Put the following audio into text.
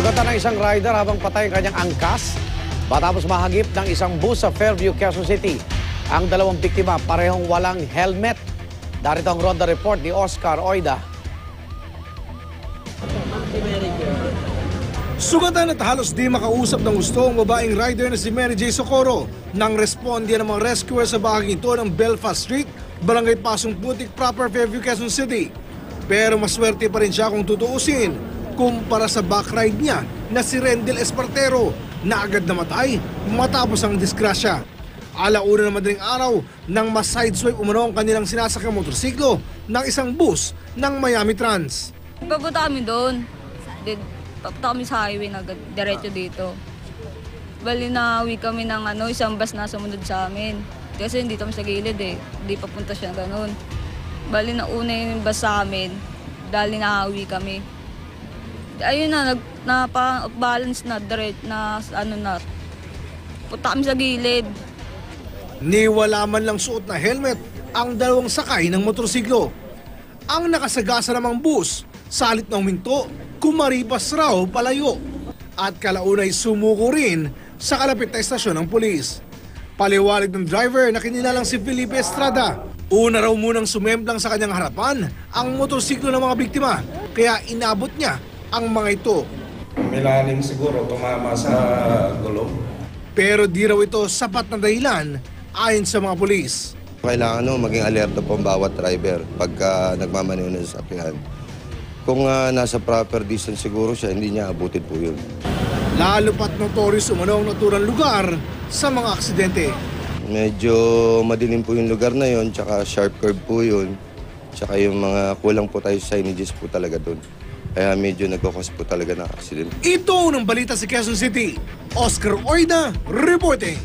Sugatan ng isang rider habang patay ang kanyang angkas matapos mahagip ng isang bus sa Fairview, Quezon City. Ang dalawang biktima parehong walang helmet. Darito ang Ronda Report ni Oscar Oida. Sugatan at halos di makausap ng gusto ang babaeng rider na si Mary J. Socorro nang respondiya ng mga rescuer sa bahaging ito ng Belfast Street, Barangay Pasong Putik, proper Fairview, Quezon City. Pero maswerte pa rin siya kung tutuusin kumpara sa backride niya na si Rendel Espartero na agad namatay matapos ang disgrasya. Alauna ng madaling araw nang ma-sideswipe umano ang kanilang sinasakang motorsiklo ng isang bus ng Miami Trans. Papunta kami doon. Papunta kami sa highway na diretso dito. Bali nauwi kami ng isang bus na sumunod sa amin. Kasi hindi kami sa gilid eh. Hindi papunta siya ganun. Bali nauna yung bus sa amin. Dali nauwi kami. Ayun na, balance na diretso na punta kami sa gilid. Ni wala man lang suot na helmet ang dalawang sakay ng motorsiklo. Ang nakasagasa namang bus, salit na huminto, kumaripas raw palayo. At kalaunay sumuko rin sa kalapit na estasyon ng pulis. Paliwanag ng driver na kinilalang si Felipe Estrada. Una raw munang sumemplang sa kanyang harapan ang motorsiklo ng mga biktima, kaya inabot niya ang mga ito. Milalim siguro tumama sa gulong. Pero di raw ito sapat na dahilan ayon sa mga pulis. Kailangan maging alerto po ang bawat driver pagka nagmamaneho ng sasakyan. Kung nasa proper distance siguro siya, hindi niya abutin po yun. Lalo pat notorious umano ang naturang lugar sa mga aksidente. Medyo madilim po yung lugar na yun, tsaka sharp curve po yun. Tsaka yung mga kulang po tayo signages po talaga doon. Kaya medyo nagkakos po talaga ng aksidente. Ito ng balita sa Quezon City. Oscar Oida, reporting.